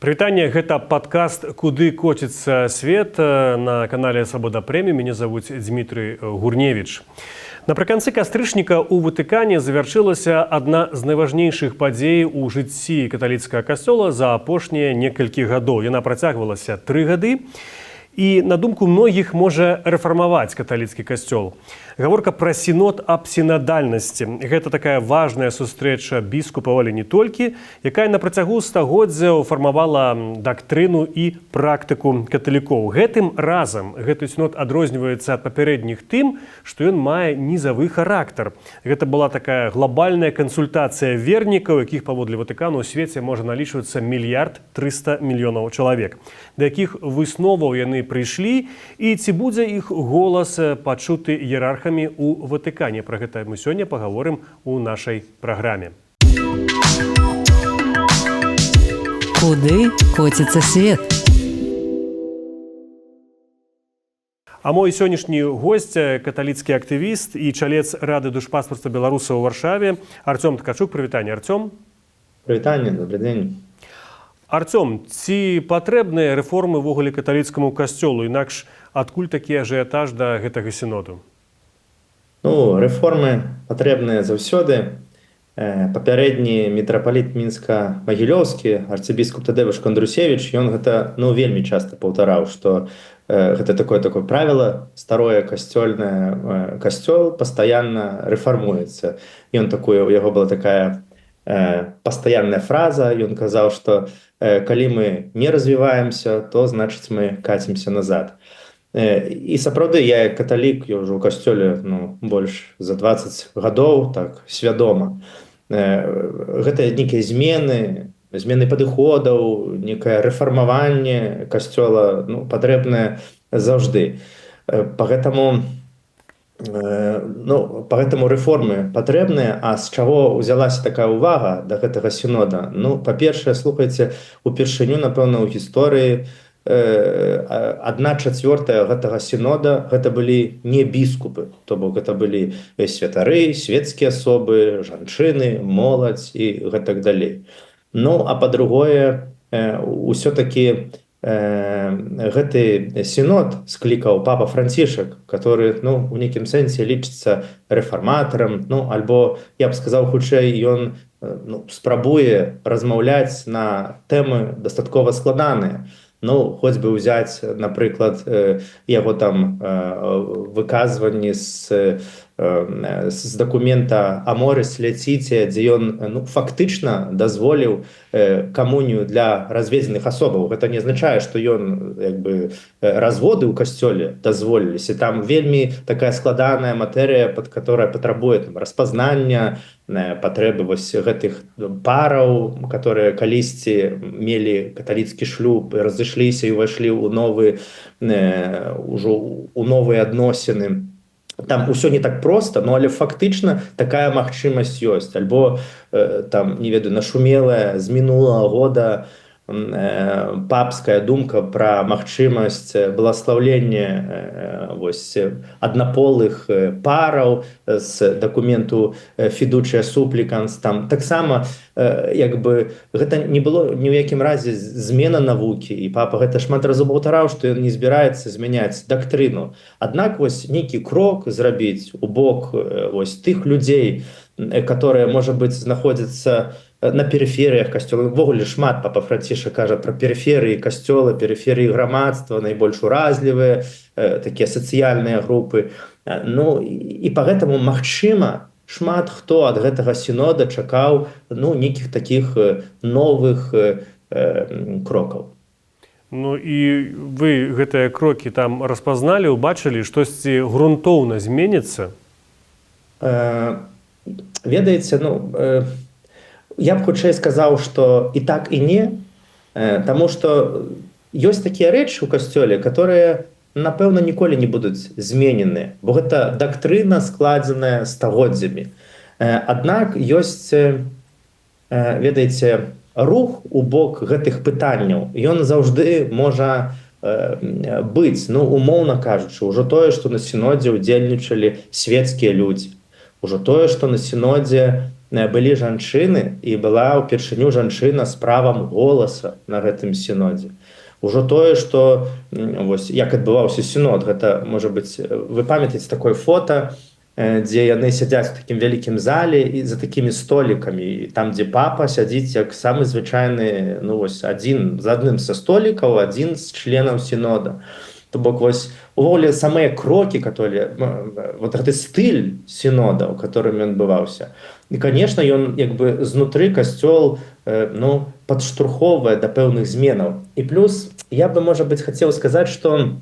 Прывітанне, гэта падкаст «Куды коціцца свет» на канале «Свабода Прэміум». Мяне завуць Дмітрый Гурневіч. Напрыканцы кастрычніка ў Ватыкане завяршылася адна з найважнейшых падзей у жыцці каталіцкага касцёла за апошнія некалькі гадоў. Яна працягвалася 3 гады. І, на думку многіх, можа рэфармаваць каталіцкі касцёл. Гаворка пра сінод аб сінадальнасці. Гэта такая важная сустрэча біскупаў, але не толькі, якая на працягу стагоддзяў фармавала дактрыну і практыку каталікоў. Гэтым разам гэты сінод адрозніваецца ад папярэдніх тым, што ён мае нізавы характар. Гэта была такая глобальная кансультацыя вернікаў, якіх паводле Ватыкану ў свеце можа налічвацца 1 300 000 000 чалавек, да якіх высноваў яны прыйшлі, і ці будзе іх голас пачуты іерархамі ў Ватыкане. Пра гэта мы сёння пагаворым у нашай праграме. Куды коціцца свет? А мой сённяшні госць, каталіцкі актывіст і чалец Рады душпастарства беларусаў у Варшаве, Артём Ткачук. Прывітанне, Артём. Прывітанне, добры дзень. Артём, ці патрэбныя рэформы ўвогуле каталіцкаму касцёлу, інакш адкуль такі ажыятаж да гэтага сіноду? Рэформы патрэбныя заўсёды. Папярэдні мітрапаліт Мінска-Магілёўскі, арцыбіскуп Тадэвуш Кандрусевіч, ён гэта вельмі часта паўтараў, што гэта такое правіла старое касцёльнае, касцёл пастаянна рэфармуецца. У яго была такая пастаянная фраза, ён казаў, што калі мы не развіваемся, то значыць мы кацімся назад. І сапраўды, я як каталік, я ўжо ў касцёле больш за 20 гадоў, так свядома. Гэта нейкія змены падыходаў, некае рэфармаванне касцёла патрэбнае заўжды. Па гэтаму рэформы патрэбныя, а з чаго ўзялася такая ўвага да гэтага сінода? Па-першае, слухайце, упершыню, напэўна, у гісторыі 1/4 гэтага сінода гэта былі не біскупы, то бок гэта былі святары, свецкія асобы, жанчыны, моладзь і гэтак далей. А па-другое, усё-такі гэты сінод склікаў папа Францішак, который у нейкім сэнсе лічыцца рэфарматарам, альбо, я б сказаў, хутчэй, ён спрабуе размаўляць на тэмы дастаткова складаныя. Хоць бы ўзяць, напрыклад, яго там выказванні з дакумента «Аморис Летіція», дзе ён фактычна дазволіў камунію для разведзеных асобаў. Гэта не азначае, што ён разводы ў касцёле дазволіліся. Там вельмі такая складаная матэрыя, которая патрабуе распазнання патрэбы гэтых параў, которые калісьці мелі каталіцкі шлюб, разышліся і ўвайшлі ў новыя адносіны. Там усё не так проста, але фактычна такая магчымасць ёсць. Альбо там, не ведаю, нашумелая з мінулага года папская думка пра магчымасць благаслаўлення аднаполых параў з дакументу «Fiducia supplicans». Там таксама гэта не было ні ў якім разе змена навукі, і папа гэта шмат разоў паўтараў, што ён не збіраецца змяняць дактрыну. Аднак нейкі крок зрабіць у бок тых людзей, которые, можа быць, знаходзяцца на перыферыях касцёла. Увогуле шмат папа Францішак кажа пра перыферыі касцёла, перыферыі грамадства, найбольш уразлівыя, такія сацыяльныя групы. І па гэтаму, магчыма, шмат хто ад гэтага сінода чакаў нейкіх такіх новых крокаў. І вы гэтыя крокі там распазналі, убачылі, штосьці грунтоўна зменіцца? Ведаеце, я б хутчэй сказаў, што і так, і не, таму што ёсць такія рэчы ў касцёле, которые, напэўна, ніколі не будуць зменены, бо гэта дактрына, складзеная стагоддзямі. Аднак ёсць, ведаеце, рух у бок гэтых пытанняў. Ён заўжды можа быць, умоўна кажучы, ужо тое, што на сінодзе ўдзельнічалі свецкія людзі, ужо тое, што на сінодзе былі жанчыны, і была ўпершыню жанчына з правам голаса на гэтым сінодзе. Ужо тое, што вось як адбываўся сінод, гэта можа быць, вы памятаеце такое фота, дзе яны сядзяць у такім вялікім зале і за такімі столікамі, і там, дзе папа сядзіць як самы звычайны, ну вось адзін з адным са столікаў, адзін з членаў сінода. То бок вось увогуле самыя крокі, вот гэты стыль сінода, у которым ён адбываўся. І, конечно, ён як бы знутры касцёл ну, падштурхоўвае да пэўных зменаў. І плюс я бы, можа быць, хацеў сказаць, што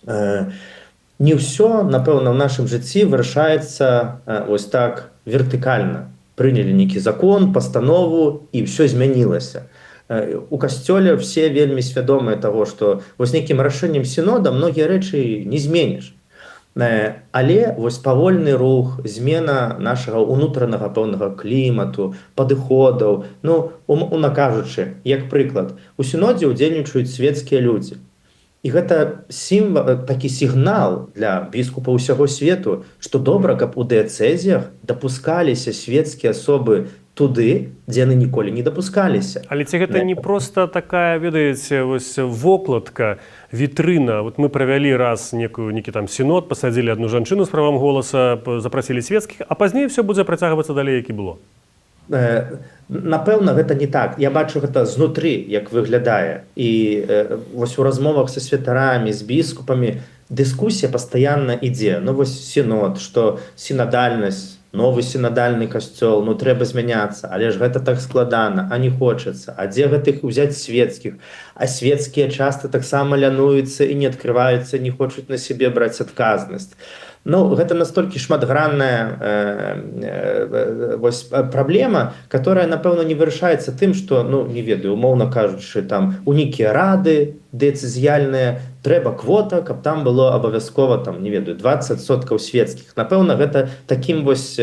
не ўсё, напэўна, ў нашым жыцці вырашаецца вось так вертыкальна. Прынялі нейкі закон, пастанову, і ўсё змянілася. У касцёле все вельмі свядомыя таго, што вось нейкім рашэннем сінода многія рэчы не зменіш. Але вось павольны рух, змена нашага ўнутранага пэўнага клімату, падыходаў, ну, умоўна кажучы, як прыклад, у сінодзе ўдзельнічаюць свецкія людзі. І гэта такі сігнал для біскупа ўсяго свету, што добра, каб у дыяцэзіях дапускаліся свецкія асобы туды, дзе яны ніколі не дапускаліся. Але ці гэта не проста такая, ведаеце, вось вокладка, вітрына. Вот мы правялі раз некі там сінод, пасадзілі адну жанчыну з правам голаса, запрасілі свецкіх, а пазней все будзе працягвацца далей, як і было. Напэўна, гэта не так. Я бачу гэта знутры, як выглядае. І вось у размовах са святарамі, з біскупамі дыскусія пастаянна ідзе. Ну вось сінод, што сінадальнасць, новы сінадальны касцёл, ну трэба змяняцца, але ж гэта так складана, а не хочацца. А дзе гэтых узяць свецкіх? А свецкія часта таксама лянуюцца і не адкрываюцца, не хочуць на сябе браць адказнасць. Ну, гэта настолькі шматгранная праблема, которая, напэўна, не вырашаецца тым, што, ну, не ведаю, умоўна кажучы, там, у нейкія рады дэцызіяльныя, трэба квота, каб там было абавязкова, там, не ведаю, 20% свецкіх. Напэўна, гэта такім вось,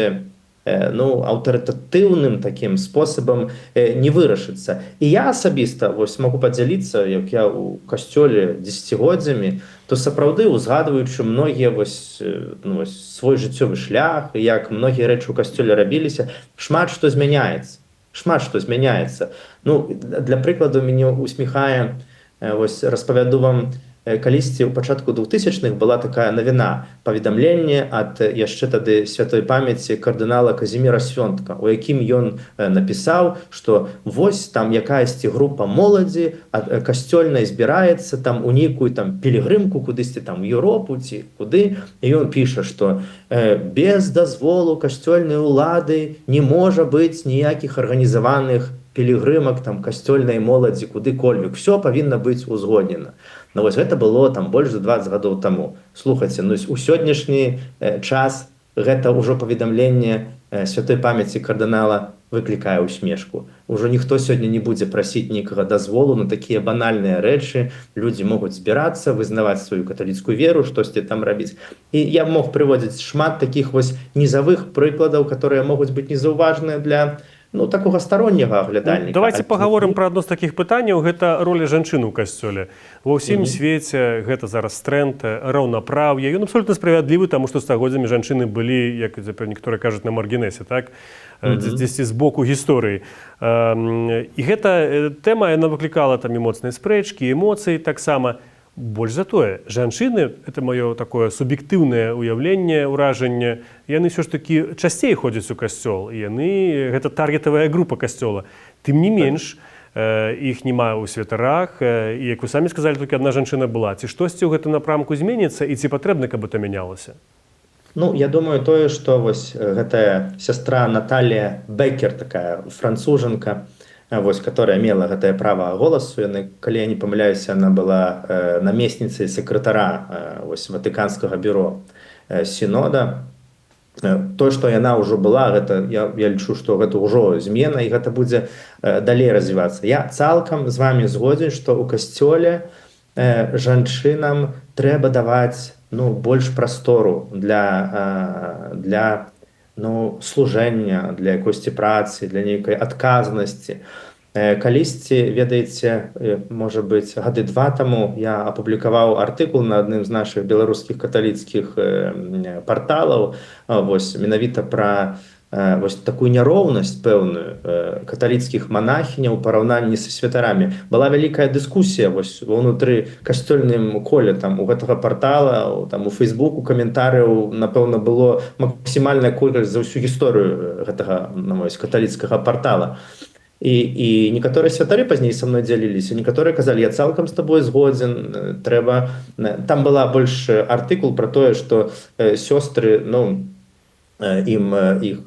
ну, аўтарытатыўным такім спосабам не вырашыцца. І я асабіста вось магу падзяліцца, як я ў касцёле дзесяцігоддзямі, то сапраўды, узгадваючы многія вось, ну, вось, свой жыццёвы шлях, як многія рэчы ў касцёле рабіліся, шмат што змяняецца. Шмат што змяняецца. Ну, для прыкладу, мяне усміхае, вось, распавяду вам, калісьці ў пачатку 2000-х была такая навіна, паведамленне ад яшчэ тады святой памяці кардынала Казіміра Свёнтка, у якім ён напісаў, што вось там якаясьці група моладзі касцёльнай збіраецца там у нейкую там пілігрымку кудысьці там у Еўропу ці куды, і ён піша, што без дазволу касцёльнай улады не можа быць ніякіх арганізаваных пілігрымак там касцёльнай моладзі куды-кольвек, все павінна быць узгоднена. Ну вось гэта было там больш за 20 гадоў таму. Слухайце, ну у сённяшні час гэта ўжо паведамленне святой памяці кардынала выклікае усмешку. Ужо ніхто сёння не будзе прасіць нейкага дазволу на такія банальныя рэчы. Людзі могуць збірацца, вызнаваць сваю каталіцкую веру, штосьці там рабіць. І я мог прыводзіць шмат такіх вось низавых прыкладаў, которые могуць быць незаўважныя для ну, такого стороннего оглядальника. Давайте поговорим про одно з таких питанняў. Гэта роля жанчын у касцёле. Ва ўсім свеце гэта зараз тренд, раўнапраўе. Ён абсолютна справядлівы, таму што стагоддзямі жанчыны былі, як некаторыя кажуць, на маргінесе, так? Дзесьці з боку гісторыі. І гэта тэма, яна выклікала там і моцныя спрэчкі, эмоцыі таксама. Больш за тое, жанчыны, это маё такое суб'ектыўнае ўяўленне, ўражанне, яны ўсё ж такі часцей ходзяць у касцёл, і яны, гэта таргетавая група касцёла. Тым не менш, іх няма ў святарах, і, як вы самі сказалі, толькі адна жанчына была. Ці штосьці ў гэтым напрамку зменіцца, і ці патрэбна, каб это мянялася? Ну, я думаю, тое, што вось гэтая сястра Наталія Беккер, такая францужанка, вось, которая мела гэтае права голасу, яны, калі я не памыляюся, она была намесніцай сакратара вось ватыканскага бюро сінода. То, што яна ўжо была, гэта я лічу, што гэта ўжо змена і гэта будзе далей развівацца. Я цалкам з вами згодзен, што ў касцёле жанчынам трэба даваць ну больш прастору для ну, служэння, для якосці працы, для нейкай адказнасці. Калісьці, ведаеце, можа быць, гады 2 таму я апублікаваў артыкул на адным з нашых беларускіх каталіцкіх парталаў, вось, менавіта пра вось такую няроўнасць пэўную каталіцкіх манахіняў у параўнанні са святарамі. Была вялікая дыскусія вось унутры касцёльным коле там у гэтага партала, там у Фейсбуку каментарыяў, напэўна, было максімальная колькасць за ўсю гісторыю гэтага каталіцкага партала. І некаторыя святары пазней са мной дзяліліся, некаторыя казалі, я цалкам з табой згодзін, трэба... Там была больш артыкул пра тое, што сёстры, іх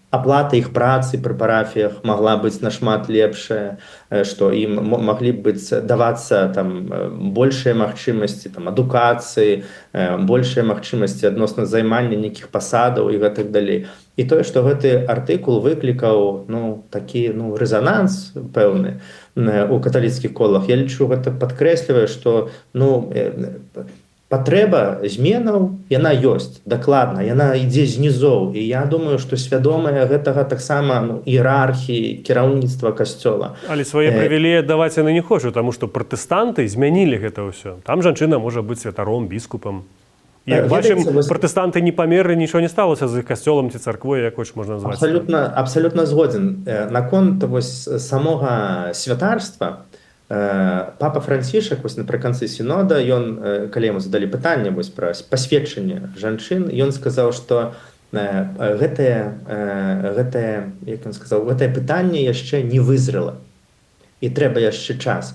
аплата іх працы пры парафіях магла быць нашмат лепшая, што ім маглі б давацца там большыя магчымасці там адукацыі, большыя магчымасці адносна займання нейкіх пасадаў і гэтак далей. І тое, што гэты артыкул выклікаў такі рэзананс пэўны у каталіцкіх колах, я лічу, гэта падкрэслівае, што патрэба зменаў, яна ёсць, дакладна, яна ідзе знізоў. І я думаю, што свядомая гэтага таксама іерархіі, кіраўніцтва касцёла. Але свае прывілеі аддаваць яны не хочуць, таму што пратэстанты змянілі гэта ўсё. Там жанчына можа быць святаром, біскупам. Як бачым, пратэстанты не памерлі, нічого не сталося з іх касцёлам ці царквой, як хочаш можна назваць. Абсалютна згодзін. Наконт самога святарства папа Францішак напрыканцы сінода, калі яму задалі пытанне пра пасведчанне жанчын, ён сказаў, што гэтае пытанне яшчэ не вызрела і трэба яшчэ час.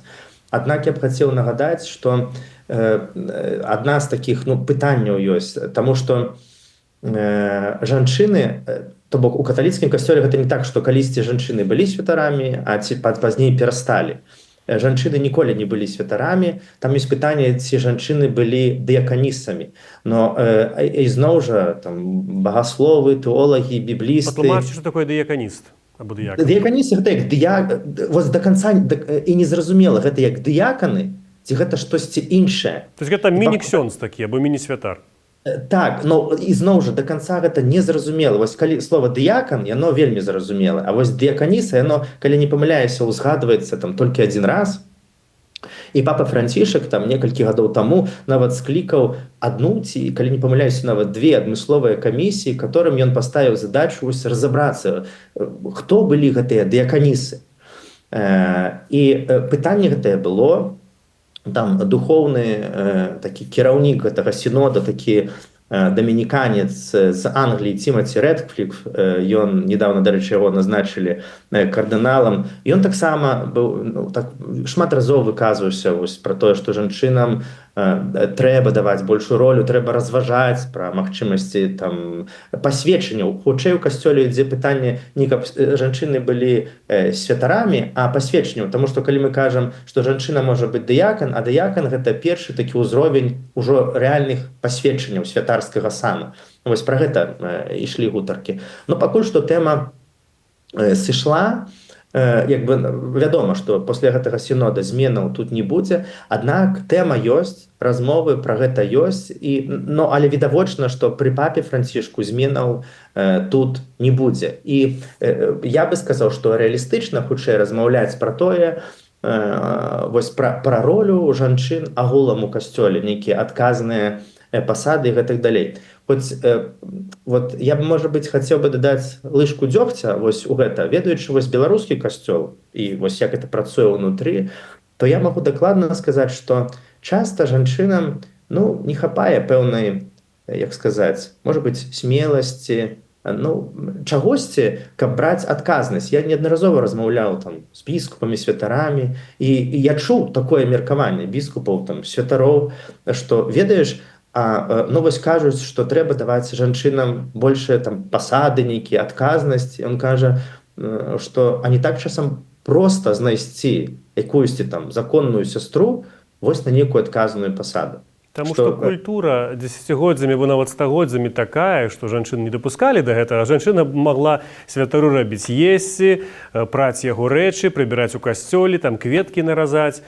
Аднак я б хацеў нагадаць, што адна з такіх пытанняў ёсць, таму што жанчыны, то бок у каталіцкім касцёле гэта не так, што калісьці жанчыны былі святарамі, а ці пазней перасталі. Жанчыны ніколі не былі святарамі, там ёсць пытанне, ці жанчыны былі дыяканісамі. Но ізноў жа багасловы, тэолагі, біблісты... Патлумачце, што такое дыяканіст? Дыяканіст гэта як да канца і незразумела, гэта як дыяканы, ці гэта штосьці іншае. То есть гэта міні-ксёнз такі, або міні-святар. Так, і зноў жа да канца гэта незразумела. Вось калі слова дыякан, яно вельмі зразумела, а вось дыяканіса, яно, калі не памыляюся, узгадваецца толькі адзін раз. І папа Францішак некалькі гадоў таму нават склікаў адну, ці, калі не памыляюся, нават две адмысловыя камісіі, которым ён паставіў задачу разабрацца, хто былі гэтыя дыяканісы. І пытанне гэтае было, там духоўны такі кіраўнік гэтага сінода, такі дамініканец з Англіі Тімаці Рэдкліф, ён недавно, дарэчы, яго назначылі кардыналам, ён таксама шмат разоў выказваўся пра тое, што жанчынам трэба даваць большую ролю, трэба разважаць пра магчымасці пасведчанняў. Хутчэй у касцёле ідзе пытанне не каб жанчыны былі святарамі, а пасведчанняў, таму што калі мы кажам, што жанчына можа быць дыякан, а дыякан гэта першы такі ўзровень ужо рэальных пасведчанняў святарскага сана. Вось пра гэта ішлі гутаркі. Но пакуль што тэма сышла, вядома, што пасля гэтага сінода зменаў тут не будзе, аднак тэма ёсць, размовы пра гэта ёсць, але відавочна, што пры папе Францішку зменаў тут не будзе. І я бы сказаў, што рэалістычна хутчэй размаўляць пра тое, пра ролю жанчын агулам у касцёле, нейкія адказныя пасады і гэтак далей. Хоць я б, можа быць, хацеў бы дадаць лыжку дзёгця у гэта, ведаючы беларускі касцёл і як гэта працуе ўнутры, то я магу дакладна сказаць, што часта жанчынам не хапае пэўнай, як сказаць, можа быць, смеласці, чагосьці, каб браць адказнасць. Я неаднаразова размаўляў з біскупамі, святарамі, і я чуў такое меркаванне біскупаў, святароў, што, ведаеш, кажуць, што трэба даваць жанчынам большыя пасады, нейкія адказнасці. Ён кажа, што не так часам проста знайсці якуюсьці законную сястру на нейкую адказную пасаду. Таму што культура дзесяцігоддзямі, бо нават стагоддзямі такая, што жанчын не дапускалі да гэтага. Жанчына магла святару рабіць есці, праць яго рэчы, прыбіраць у касцёле, кветкі наразаць.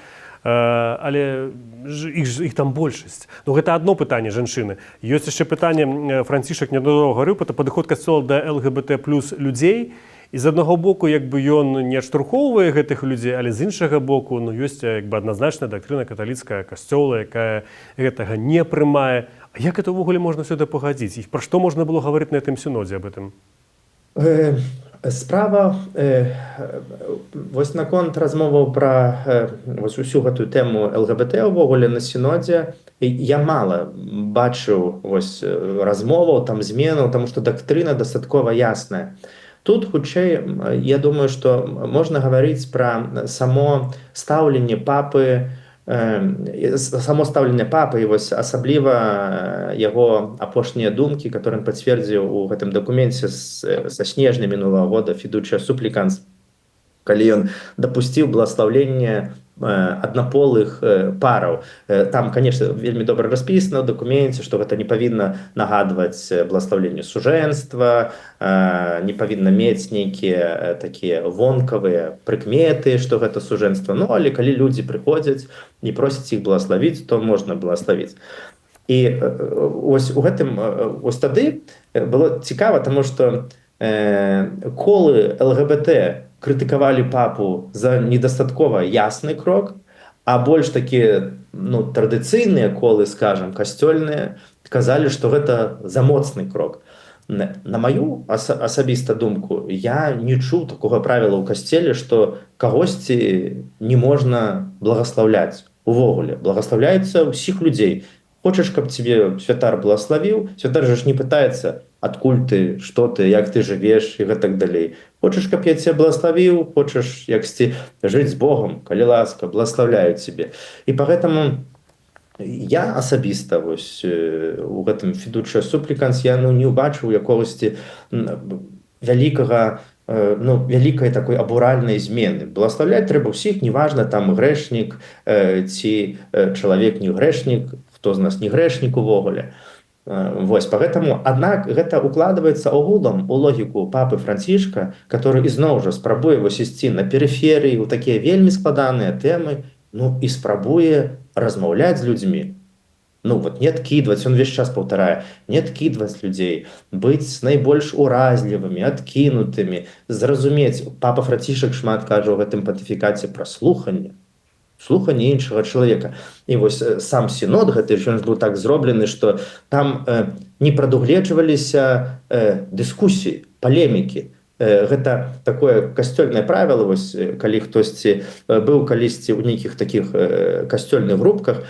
Але іх там большасць. Гэта адно пытанне жанчыны. Ёсць яшчэ пытанне, Францішак неаднаразова гаварыў, падыход касцёла да ЛГБТ+ людзей. І з аднаго боку, ён не адштурхоўвае гэтых людзей, але з іншага боку, ёсць адназначная дактрына каталіцкая касцёла, якая гэтага не прымае. А як гэта ўвогуле можна сюды пагадзіць? І пра што можна было гаварыць на гэтым сінодзе аб гэтым? Э, Справа вось наконт размоваў пра вось усю гэтую тэму ЛГБТ увогуле на сінодзе я мала бачыў вось размоваў там зменаў, таму што дактрына дастаткова ясная. Тут хутчэй я думаю, што можна гаварыць пра само стаўленне папы, само стаўленне папы і вось асабліва яго апошнія думкі, которые ён пацвердзіў у гэтым дакуменце са снежня мінулага года Fiducia Supplicans, калі ён дапусціў бласлаўленне аднаполых параў. Там, конечно, вельмі добра распісана ў дакуменце, што гэта не павінна нагадваць бласлаўленне сужэнства, не павінна мець нейкія такія вонкавыя прыкметы, што гэта сужэнства. Ну, але калі людзі прыходзяць і просяць іх блаславіць, то можна блаславіць. І ось у гэтым ось тады было цікава, таму што колы ЛГБТ крытыкавалі папу за недастаткова ясны крок, а больш такі традыцыйныя колы, скажам, касцёльныя, казалі, што гэта за моцны крок. На маю асабіста думку, я не чуў такога правіла ў касцеле, што кагосьці не можна благаслаўляць. Увогуле, благаслаўляецца ўсіх людзей. Хочаш, каб тебе святар благаславіў, святар же ж не пытаецца, адкуль ты, што ты, як ты жывеш і гэтак далей. Хочаш, каб я цябе благаславіў, хочаш яксьці жыць з Богом, калі ласка, благаслаўляю цябе. І пагэтаму я асабіста вось у гэтым Fiducia Supplicans я не ўбачыў якогосьці вялікага вялікай такой абуральнай змены. Благаслаўляць трэба ўсіх, неважна, там грэшнік ці чалавек не грэшнік, хто з нас не грэшнік увогуле. Вось, пагэтаму, аднак гэта укладваецца агулам у логіку папы Францішка, который ізноў жа спрабуе вось ісці на перыферыі ў такія вельмі складаныя тэмы, і спрабуе размаўляць з людзьмі. Не адкідваць, он весь час паўтарае, не адкідваць людзей, быць найбольш уразлівымі, адкінутымі, зразумець. Папа Францішак шмат кажа ў гэтым пантыфікаце пра слуханне іншага чалавека. І вось сам сінод гэты, ён быў так зроблены, што там не прадугледжваліся дыскусіі, палемікі. Гэта такое касцёльнае правіла, вось, калі хтосьці быў калісьці ў нейкіх такіх касцёльных групках,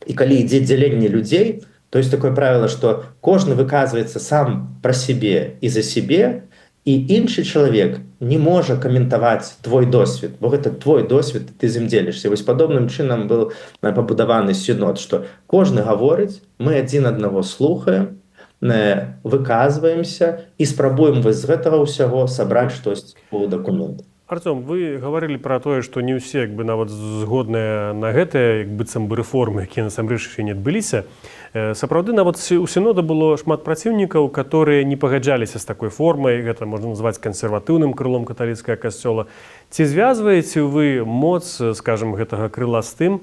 і калі ідзе дзяленне людзей, то ёсць такое правіла, што кожны выказваецца сам пра сябе і за сябе, і іншы чалавек не можа каментаваць твой досвед, бо гэта твой досвед, ты з ім дзелішся. Вось падобным чынам быў пабудаваны сінод, што кожны гаворыць, мы адзін аднаго слухаем, выказваемся і спрабуем вось з гэтага ўсяго сабраць штось у дакумент. Артём, вы гаварылі пра тое, што не ўсе нават згодныя на гэтыя быццам бы рэформы, якія насамрэч яшчэ не адбыліся. Сапраўды нават у сінода было шмат праціўнікаў, которые не пагаджаліся з такой формай, гэта можна назваць кансерватыўным крылом каталіцкага касцёла. Ці звязваеце вы моц, скажам, гэтага крыла з тым,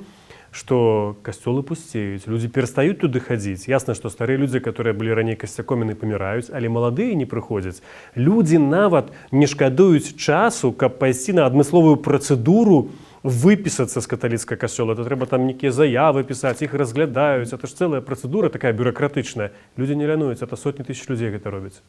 што касцёлы пусцеюць, людзі перастаюць туды хадзіць. Ясна, што старыя людзі, которые былі раней касцякоміны, паміраюць, але маладыя не прыходзяць. Людзі нават не шкадуюць часу, каб пайсці на адмысловую працэдуру выпісацца з каталіцкага касцёла. Это трэба там нейкія заявы пісаць, іх разглядаюць. Это ж цэлая працэдура такая бюракратычная. Людзі не лянуюць, это сотні тысяч людзей гэта робяць.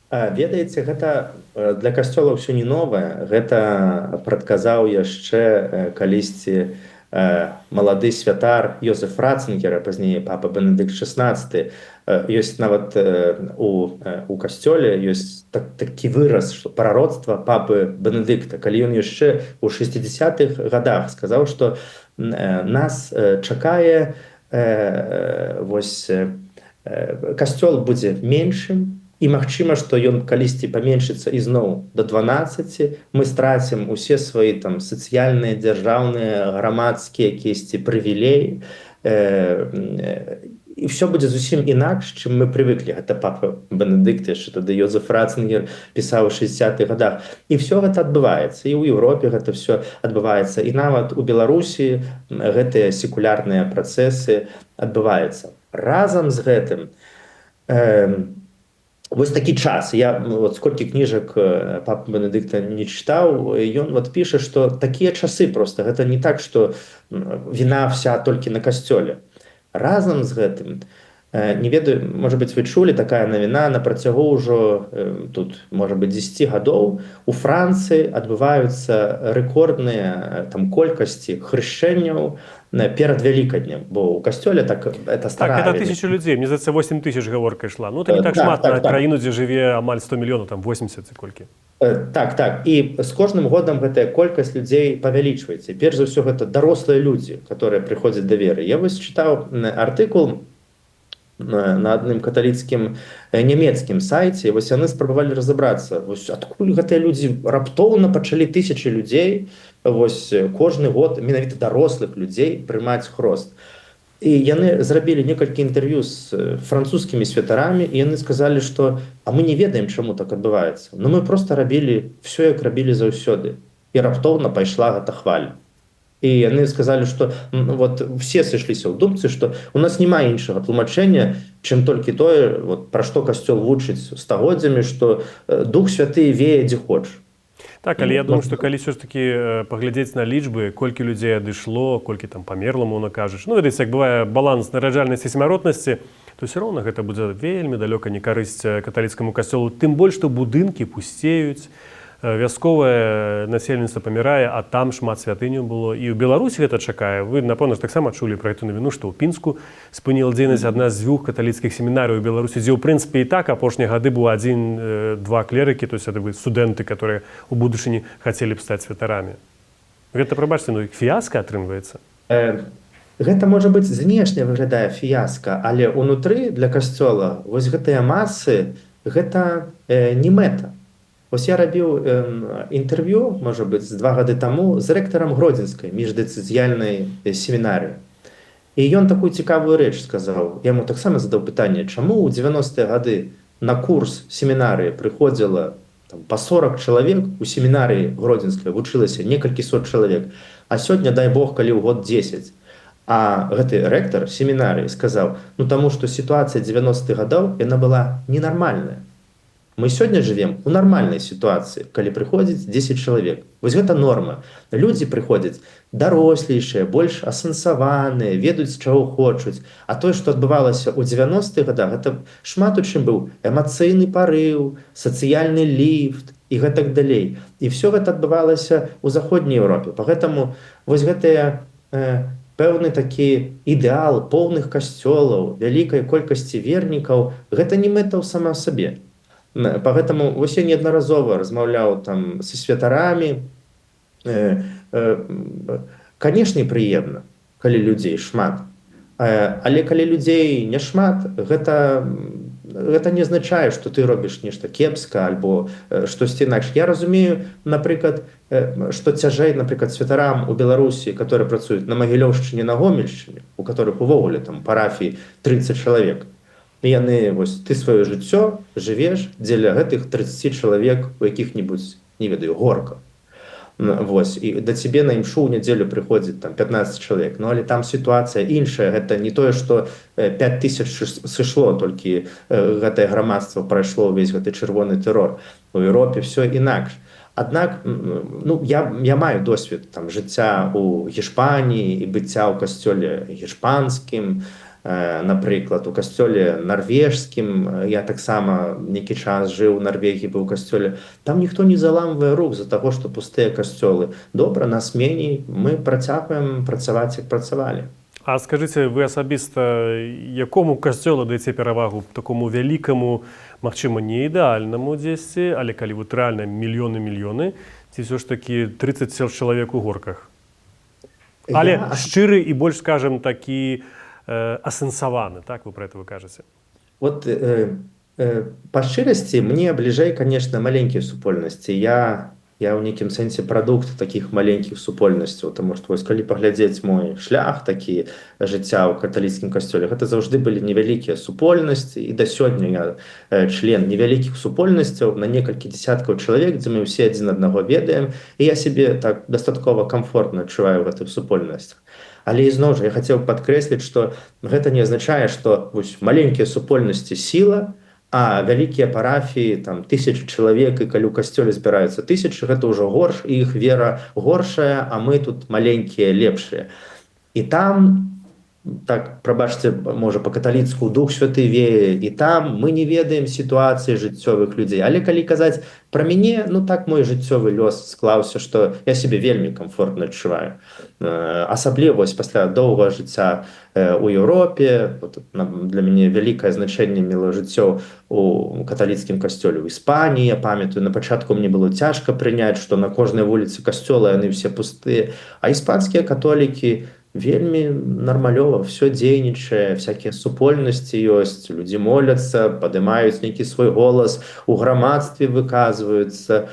Ведаеце, гэта для касцёла ўсё не новае. Гэта прадказаў яшчэ калісьці малады святар Йозеф Ратцингер, пазней папа Бенедыкт XVI. Ёсць нават у касцёле ёсць такі выраз, што прароцтва папы Бенедыкта, калі ён яшчэ ў 60-х гадах сказаў, што нас чакае касцёл будзе меншым, і магчыма, што ён калісьці паменшыцца ізноў да 12, мы страцім усе свае там сацыяльныя, дзяржаўныя, грамадскія якісьці прывілеі, і ўсё будзе зусім інакш, чым мы прывыклі. Гэта папа Бенедыкт, яшчэ тады Йозеф Ратцингер пісаў у 60-х гадах. І ўсё гэта адбываецца, і ў Еўропе гэта ўсё адбываецца, і нават у Беларусі гэтыя секулярныя працэсы адбываюцца. Разам з гэтым вось такі час. Я сколькі кніжак папы Бенедыкта не чытаў, ён піша, што такія часы проста. Гэта не так, што віна вся толькі на касцёле. Разам з гэтым Не ведаю, можа быць, вы чулі, такая навіна на працягу ўжо тут можа быць 10 гадоў у Францыі адбываюцца рэкордныя там колькасці хрышчэнняў перад вялікаднем, бо ў касцёле так это Так, старая это 1000 людей. Мне здаецца, 8 тысяч гаворка ішла. Ну, это не так шмат на краіну, дзе жыве амаль 100 мільёнаў, там 80 ці колькі. Так. І з кожным годам гэтая колькасць людзей павялічваецца. Перш за ўсё, гэта дарослыя людзі, которые прыходзяць да веры. Я вось чытаў артыкул на адным каталіцкім нямецкім сайце, вось яны спрабавалі разабрацца, вось адкуль гэтыя людзі раптоўна пачалі тысячы людзей вось кожны год менавіта дарослых людзей прымаць хрост. І яны зрабілі некалькі інтэрв'ю з французскімі святарамі, і яны сказалі, што а мы не ведаем, чаму так адбываецца. Ну мы проста рабілі все, як рабілі заўсёды. І раптоўна пайшла гэта хваля. І яны сказалі, што вот все сышліся ў думцы, што у нас няма іншага тлумачэння, чым толькі тое, вот, пра што касцёл вучыць стагоддзямі, што Дух Святы вее дзе хоча. Так, але я думаю, што калі ўсё ж такі паглядзець на лічбы, колькі людзей адышло, колькі там памерла, мовна кажучы, ну, ведаеце, як бывае баланс нараджальнасці і смяротнасці, то ўсё роўна гэта будзе вельмі далёка не карысць каталіцкаму касцёлу, тым больш, што будынкі пусцеюць, вясковае насельніцтва памірае, а там шмат святыняў было. І ў Беларусі гэта чакае. Вы, напэўна, ж таксама чулі пра гэту навіну, што ў Пінску спыніла дзейнасць адна з 2 каталіцкіх семінарый у Беларусі, дзе, ў прынцыпе, і так апошнія гады было 1-2 клерыкі, то есть это студэнты, которые ў будучыні хацелі б стаць святарамі. Гэта, прабачце, ну, фіяска атрымліваецца. Гэта, можа быць, знешне выглядае фіяска, але ўнутры для касцёла вось гэтыя масы, гэта не мэта. Вось я рабіў інтэрв'ю, можа быць, 2 гады таму з рэктарам Гродзенскай міждыцыдыяльнай семінарыі. І ён такую цікавую рэч сказаў. Я яму таксама задаў пытанне, чаму ў 90-е гады на курс семінарыі прыходзіла там, па 40 чалавек, у семінарыі Гродзенскай вучылася некалькі сот чалавек, а сёння, дай Бог, калі ў год 10. А гэты рэктар семінарыі сказаў, ну таму што сітуацыя 90-х гадоў, яна была ненармальная. Мы сёння жывем у нармальнай сітуацыі, калі прыходзіць 10 чалавек. Вось гэта норма. Людзі прыходзяць дарослейшыя, больш асэнсаваныя, ведаюць, чаго хочуць. А тое, што адбывалася ў 90-х гадах, гэта шмат у чым быў эмацыйны парыў, сацыяльны ліфт і гэтак далей. І все гэта адбывалася ў заходняй Еўропе. Пагэтаму вось гэтыя пэўны такі ідэал поўных касцёлаў, вялікай колькасці вернікаў, гэта не мэта ў сама сабе. Поэтому вось я неаднаразова размаўляў там са святарамі. Канешне, прыемна, калі людзей шмат. Але калі людзей не шмат, гэта не азначае, што ты робіш нешта кепска альбо штосьці інакш. Я разумею, напрыклад, што цяжэй, напрыклад, святарам у Беларусі, которые працуюць на Магілёўшчыне, на Гомельшчыне, у которых увогуле там парафіі 30 чалавек. І яны, вось, ты сваё жыццё жывеш дзеля гэтых 30 чалавек у якіх-небудзь, не ведаю, горках. Вось, і да цябе на імшу ў нядзелю прыходзіць там 15 чалавек. Ну, але там сітуацыя іншая. Гэта не тое, што 5000 сышло, толькі гэтае грамадства прайшло ўвесь гэты чырвоны тэрор. У Еўропе все інакш. Аднак, ну, я маю досвед там жыцця ў Гішпаніі і быцця ў касцёле гішпанскім, напрыклад, у касцёле нарвежскім, я таксама нейкі час жыў у Нарвегіі, быў у касцёле. Там ніхто не заламвае рук за таго, што пустыя касцёлы. Добра, нас меней, мы працягваем працаваць, як працавалі. А скажыце, вы асабіста якому касцёлу даеце перавагу? Такому вялікаму, магчыма, не ідэальнаму дзесьці, але калі вот рэальна мільёны, ці ўсё ж такі 30 чалавек у горках? Але шчыры і больш, скажем, такі асэнсаваны, так, вы про это вы кажаце? Вот па шчырасці мне бліжэй, конечно, маленькія супольнасці. Я ў нейкім сэнсе прадукт такіх маленькіх супольнасцяў, таму што вось калі паглядзець мой шлях такі жыцця ў каталіцкім касцёле, гэта заўжды былі невялікія супольнасці, і да сёння я член невялікіх супольнасцяў на некалькі дзесяткаў чалавек, дзе мы ўсе адзін аднаго ведаем, і я сябе так дастаткова камфортна адчуваю ў гэтых супольнасцях. Але ізноў жа я хацеў падкрэсліць, што гэта не азначае, што маленькія супольнасці сіла, а вялікія парафіі, там 1000 чалавек, і калі ў касцёле збіраюцца 1000, гэта ўжо горш, і іх вера горшая, а мы тут маленькія, лепшыя. І там так, прабачце, можа па-каталіцку Дух Святы вее, і там мы не ведаем сітуацыі жыццёвых людзей. Але калі казаць пра мяне, ну так мой жыццёвы лёс склаўся, што я сябе вельмі камфортна адчуваю. Асабліва вось пасля доўгага жыцця у Еўропе, для мяне вялікае значэнне мела жыццё у каталіцкім касцёле ў Іспаніі. Я памятаю, на пачатку мне было цяжка прыняць, што на кожнай вуліцы касцёла яны ўсе пустыя, а іспанскія католікі вельмі нармалёва, все дзейнічае, всякія супольнасці ёсць, людзі моляцца, падымаюць нейкі свой голас, у грамадстве выказваюцца.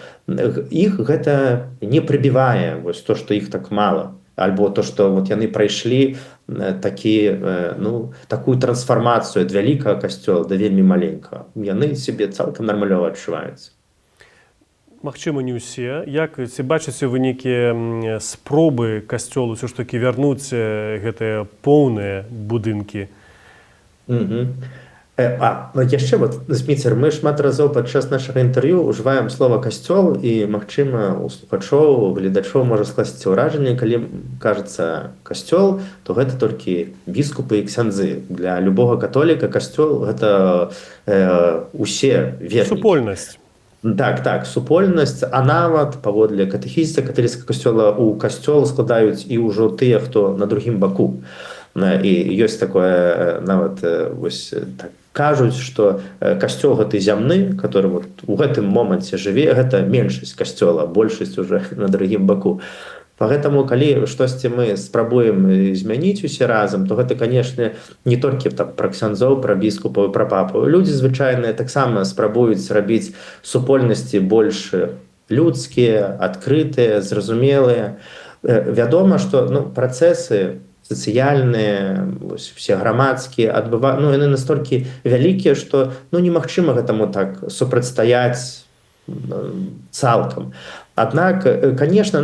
Іх гэта не прыбівае, вось то, што іх так мала, альбо то, што вот яны прайшлі такую трансфармацыю ад вялікага касцёла да вельмі маленькага. Яны сябе цалкам нармалёва адчуваюць. Магчыма, не ўсе. Як ці бачыце вы нейкія спробы касцёлу ўсё ж такі вярнуць гэтыя поўныя будынкі? Яшчэ Зміцер, мы шмат разоў падчас нашага інтэрв'ю ўжываем слова касцёл, і магчыма у слухачоў, у гледачоў можа скласціся ўражанне, калі кажацца касцёл, то гэта толькі біскупы і ксяндзы. Для любога католіка касцёл гэта усе вернікі. Супольнасць. Так, супольнасць, а нават паводле катэхізіса каталіцкага касцёла у касцёл складаюць і ўжо тыя, хто на другім баку. І ёсць такое, нават вось так кажуць, што касцёл гэты зямны, который вот у гэтым моманце жыве, гэта меншасць касцёла, большасць уже на другім баку. Поэтому, калі штосьці мы спрабуем змяніць усе разам, то гэта, канешне, не толькі пра ксяндзоў, пра біскупаў, пра папу. Людзі звычайныя таксама спрабуюць рабіць супольнасці больш людскія, адкрытыя, зразумелыя. Вядома, што працэсы сацыяльныя, все грамадскія яны настолькі вялікія, што немагчыма гэтаму так супрацьстаяць цалкам. Аднак, конечно,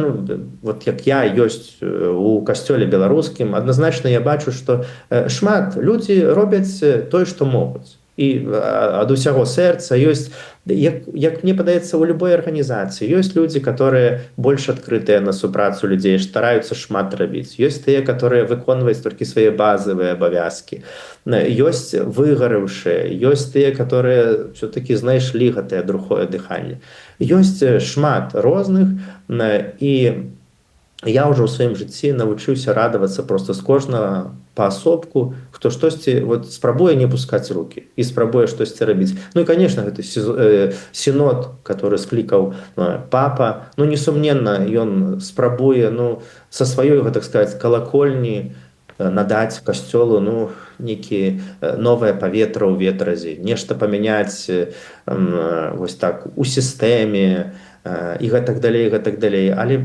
вот як я ёсць у касцёле беларускім, адназначна я бачу, што шмат людзі робяць тое, што могуць. І ад усяго сэрца ёсць, як мне падаецца, у любой арганізацыі ёсць людзі, которые больш адкрытыя на супрацу людзей, стараюцца шмат рабіць. Ёсць тыя, которые выконваюць толькі свае базавыя абавязкі. Ёсць выгарыўшыя, ёсць тыя, которые все-таки знайшлі гэтае другое дыханне. Ёсць шмат розных, і я ўжо ў сваім жыцці навучыўся радавацца проста з кожнага паасобку, хто штосьці спрабуе не пускаць рукі і спрабуе штосьці рабіць. І, конечно, гэты сінод, который склікаў папа, несумненна, ён спрабуе са сваёй, так сказаць, калакольні надаць касцёлу нейкі новае паветра ў ветразе, нешта памяняць вось так у сістэме, і гэтак далей. Але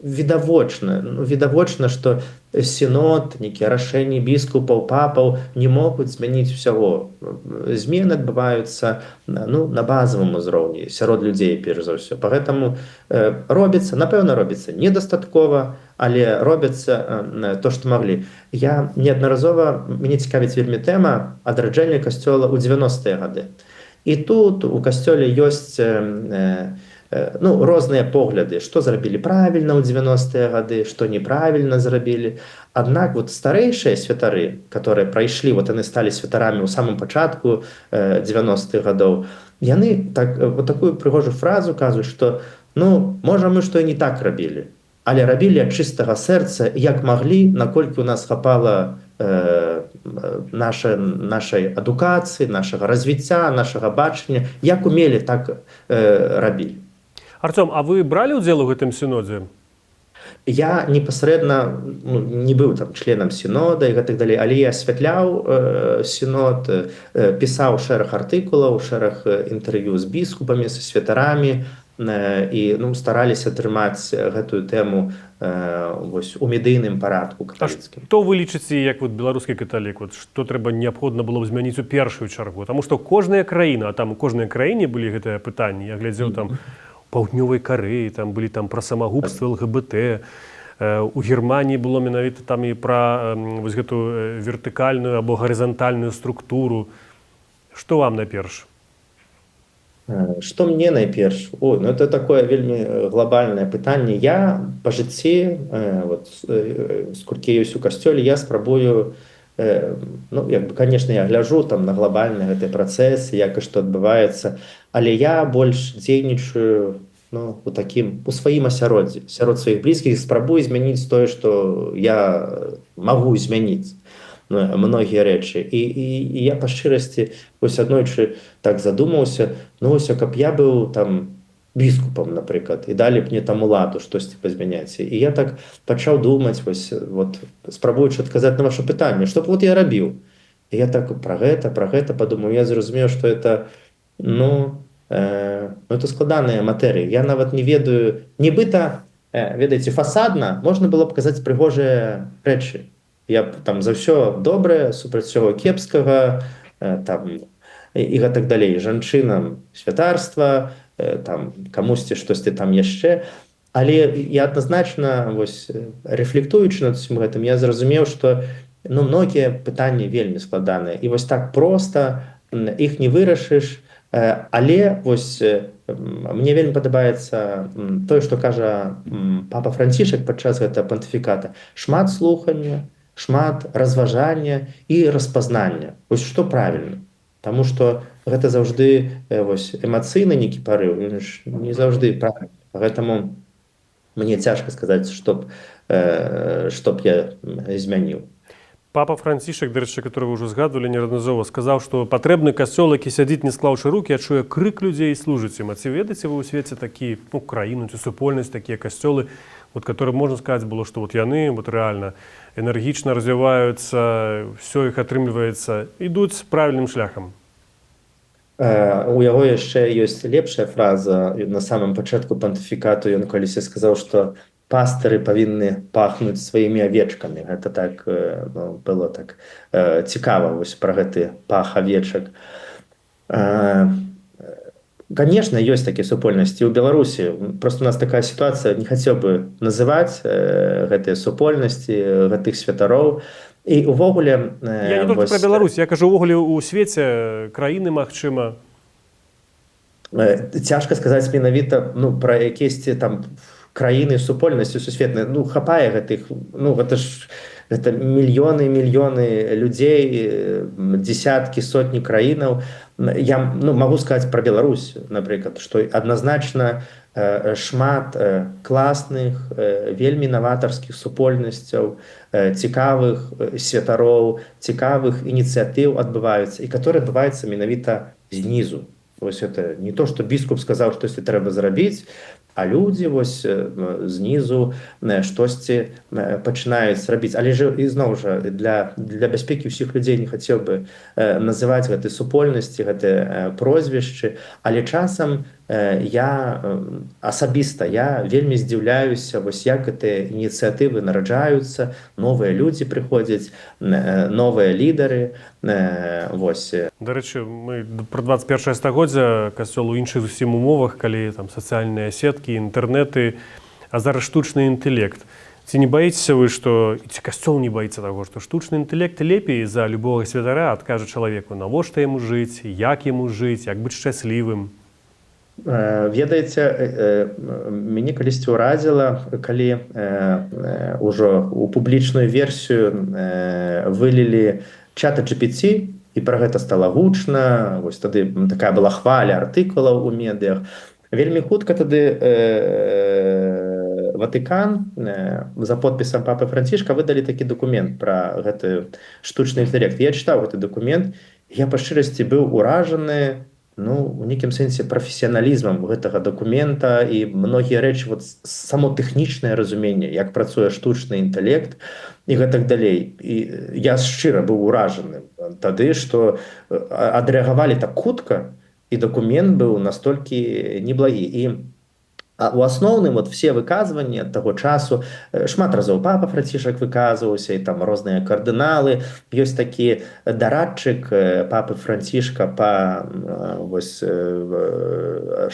відавочна, што сінод, нейкія рашэнні біскупаў, папаў не могуць змяніць усяго. Змены адбываюцца на базавым узроўні, сярод людзей, перш за ўсё. Поэтому напэўна, робіцца недастаткова, але робяцца то, што маглі. Я неаднаразова, мяне цікавіць вельмі тэма адраджэння касцёла ў 90-е гады. І тут у касцёле ёсць розныя погляды, што зрабілі правільна ў 90-е гады, што неправільна зрабілі. Аднак старэйшыя святары, которые прайшлі, яны сталі святарамі ў самым пачатку 90-х гадоў, яны такую прыгожую фразу кажуць, што можа мы што і не так рабілі, але рабілі ад чыстага сэрца, як маглі, наколькі у нас хапала нашай адукацыі, нашага развіцця, нашага бачання, як умелі, так рабілі. Артём, а вы бралі ўдзел у гэтым сінодзе? Я непасрэдна не быў членам сінода і гэтак далей, але я асвятляў сінод, пісаў шэраг артыкулаў, шэраг інтэрв'ю з біскупамі, са святарамі, і стараліся трымаць гэтую тэму у медыйным парадку каталіцкім. Што вы лічыце, як беларускі каталік, што трэба неабходна было б змяніць у першую чаргу? Таму што кожная краіна, а там у кожнай краіне былі гэтыя пытанні, я глядзеў там Паўднёвай Карэі, там былі пра самагубства, ЛГБТ, у Германіі было менавіта там і пра гэту вертыкальную або гарызантальную структуру. Што вам найперш? Што мне найперш? Ой, ну это такое вельмі глобальнае пытанне. Я па жыцці сколькі ёсць у касцёле, я спрабую, ну як бы конечно я гляжу там на глобальныя гэтыя працэсы, як і што адбываецца, але я больш дзейнічаю, ну, у сваім асяроддзі, сярод сваіх блізкіх, спрабую змяніць тое, што я магу змяніць, ну, многія рэчы. І я па шчырасці вось аднойчы так задумаўся, ну вось, каб я быў там біскупам, напрыклад, і далі б мне там уладу штосьці пазмяняць. І я так пачаў думаць, вось, спрабуючы адказаць на ваше пытанне, што б вот я рабіў. І я так пра гэта падумаў, я зразумеў, што это, ну, это складаная матэрыя. Я нават не ведаю, нібыта, ведаеце, фасадна можна было б казаць прыгожыя рэчы. Я б там за ўсё добрае, супраць усяго кепскага, там, і гэтак далей. Жанчынам святарства, там, камусьці штосьці там яшчэ. Але я адназначна, вось, рэфлектуючы над усім гэтым, я зразумеў, што, ну, многія пытанні вельмі складаныя. І вось так проста іх не вырашыш, але вось мне вельмі падабаецца тое, што кажа папа Францішак падчас гэтага пантыфіката. Шмат слухання, шмат разважання і распазнання. Вось што правільна. Таму што гэта заўжды вось, эмацыйны нейкі парыў, ён ж не заўжды правільны. Гэтаму мне цяжка сказаць, што б я змяніў. Папа Францішак, да рэчы, который вы ўжо згадвалі неаднаразова, сказаў, што патрэбны касцёл, які сядзіць не склаўшы рукі, а чуе крык людзей і служыць ім. А ці ведаеце вы ў свеце такі, ну, краіну ці супольнасць, такія касцёлы, вот, которые можна сказаць было, што вот яны вот рэальна энергічна развіваюцца, ўсё іх атрымліваецца, ідуць правільным шляхам. У яго яшчэ ёсць лепшая фраза на самым пачатку пантыфікату. Ён калісьці сказаў, што пастыры павінны пахнуць сваімі авечкамі. Гэта так, ну, было так цікава вось пра гэты пах авечак. Конечно, ёсць такія супольнасці ў Беларусі. Просто у нас такая сітуацыя, не хацеў бы называць гэтыя супольнасці, гэтых святароў. І увогуле... Я не толькі пра Беларусь, я кажу увогуле ў свеце, краіны, магчыма. Цяжка сказаць менавіта, ну, пра якісьці там краіны, супольнасці сусветныя. Ну, хапае гэтых, ну, гэта мільёны людзей, дзесяткі, сотні краінаў. Я, ну, магу сказаць пра Беларусь, напрыклад, што адназначна шмат класных, вельмі наватарскіх супольнасцяў, цікавых святароў, цікавых ініцыятыў адбываюцца, і которые адбываюцца менавіта знізу. Вось это не то, што біскуп сказаў, штосьці трэба зрабіць, а людзі вось знізу штосьці пачынаюць рабіць. Але ж ізноў жа для бяспекі ўсіх людзей не хацеў бы называць гэтай супольнасці, гэтыя прозвішчы, але часам я асабіста вельмі здзіўляюся, вось як гэтыя ініцыятывы нараджаюцца, новыя людзі прыходзяць, новыя лідары. Вось. Дарэчы, мы пра 21 стагоддзя, касцёл у іншых зусім умовах, калі там сацыяльныя сеткі, інтэрнэты, а зараз штучны інтэлект. Ці не баіцеся вы, што ці касцёл не баіцца таго, што штучны інтэлект лепей за любога святара адкажа чалавеку, навошта яму жыць, як быць шчаслівым? Ведаеце, мяне калісьці ўразіла, калі ўжо у публічную версію вылілі чата GPT, і пра гэта стала гучна, вось тады такая была хваля артыкулаў у медыях. Вельмі хутка тады Ватыкан за подпісам папы Францішка выдалі такі дакумент пра гэты штучны інтэлект. Я чытаў гэты дакумент, я па шчырасці быў уражаны, ну, у нейкім сэнсе прафесіяналізмам гэтага дакумента, і многія рэчы, вот само тэхнічнае разуменне, як працуе штучны інтэлект і гэтак далей. І я шчыра быў уражаны тады, што адрэагавалі так хутка, і дакумент быў настолькі неблагі. І А у асноўным вот все выказванні таго часу шмат разоў папа Францішак выказваўся і там розныя кардыналы. Ёсць такі дарадчык папы Францішка па вось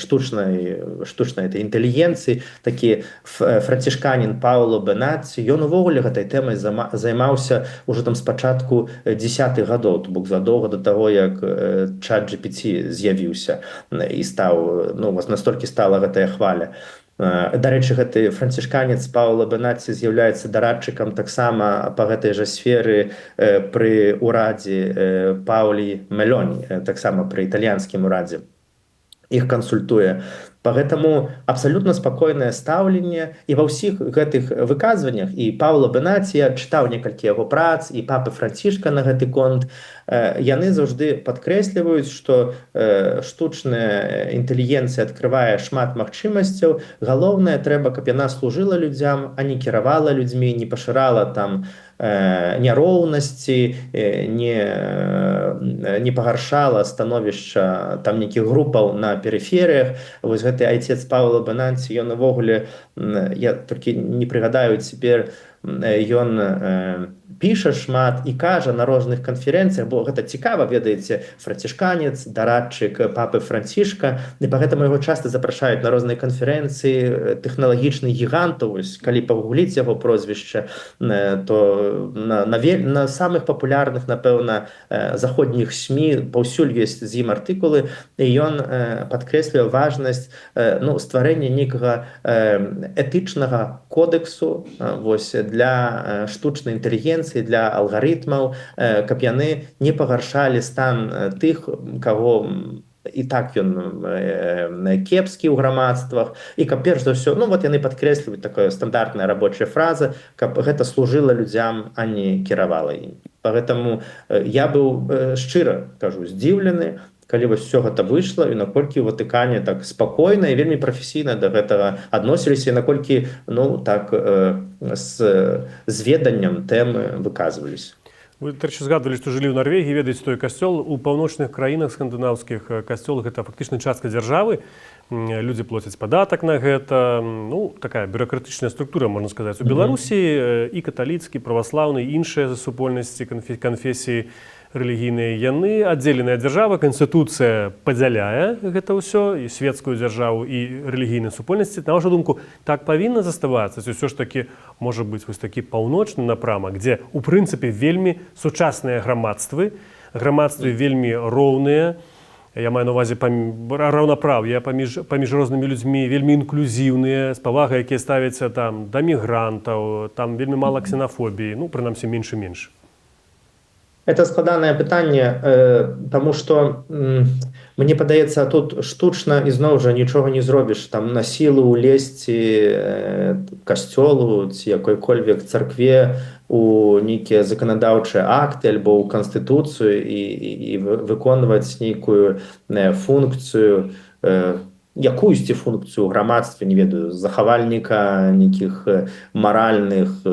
штучнай этой інтэлігенцыі, такі францішканін Пауло Бенаці. Ён увогуле гэтай тэмай займаўся ўжо там з пачатку 10-х гадоў, то бок задоўга да таго, як ChatGPT з'явіўся і стаў, ну, настолькі стала гэтая хваля. Дарэчы, гэты францішканец Пауло Бенаці з'яўляецца дарадчыкам таксама па гэтай жа сферы пры ўрадзе Паулі Мелоні, таксама пры італьянскім урадзе. Іх кансультуе. Поэтому абсолютно спокойное стаўленне і ва ўсіх гэтых выказваннях і Пауло Бенаці, я чытаў некалькі яго прац і папы Францішка на гэты конт, яны заўжды падкрэсліваюць, што штучная інтэлігенцыя адкрывае шмат магчымасцяў. Галоўнае, трэба, каб яна служыла людзям, а не кіравала людзьмі, не пашырала там няроўнасці, не пагаршала становішча там нейкіх групаў на перыферыях. Вось гэты айцец Пауло Бенаці, ён увогуле, я толькі не прыгадаю цяпер, ён піша шмат і кажа на розных канферэнцыях, бо гэта цікава, ведаеце, францішканец, дарадчык папы Францішка, і пагэтаму яго часта запрашаюць на розныя канферэнцыі тэхналагічных гігантаў. Калі пагугліць яго прозвішча, то на самых папулярных, напэўна, заходніх СМІ паўсюль ёсць з ім артыкулы, і ён падкрэслівае важнасць стварэння нейкага этычнага кодексу вось для штучнай інтэлігенцыі, для алгарытмаў, каб яны не пагаршалі стан тых, каго і так ён кепскі ў грамадствах, і каб перш за ўсё, вот яны падкрэсліваюць, такая стандартная рабочая фраза, каб гэта служыла людзям, а не кіравала ім. Поэтому я быў, шчыра кажу, здзіўлены, калі вось все гэта выйшла, і наколькі ў Ватыкане так спакойна і вельмі прафесійна да гэтага адносіліся, і наколькі так з веданнем тэмы выказваліся. Вы тричі згадували, што жылі ў Нарвегіі, ведаеце той касцёл. У паўночных краінах скандынаўскіх касцёл гэта фактычна частка дзяржавы. Людзі плацяць падатак на гэта. Такая бюракратычная структура, можна сказаць. У Беларусі і каталіцкі, праваслаўны, іншыя супольнасці, канфесіі рэлігійныя, яны аддзеленая дзяржава, канстытуцыя падзяляе гэта ўсё, і светскую дзяржаву, і рэлігійныя супольнасці. На вашу думку, так павінна заставацца? Ці ўсё ж такі можа быць вось такі паўночны напрамак, дзе у прынцыпе вельмі сучасныя грамадствы вельмі роўныя, я маю на ўвазе раўнапраўе паміж рознымі людзьмі, вельмі інклюзіўныя, з павагай, якія ставяцца там да мігрантаў, там вельмі мала ксенафобіі, прынамсі менш і менш. Это складанае пытанне, таму што мне падаецца, тут штучна ізноў жа нічога не зробіш, там на сілу улезці касцёлу ці якой-кольвек царкве у нейкія заканадаўчыя акты альбо ў канстытуцыю і выконваць нейкую функцыю, якуюсьці функцыю ў грамадстве, не ведаю, захавальніка нейкіх маральных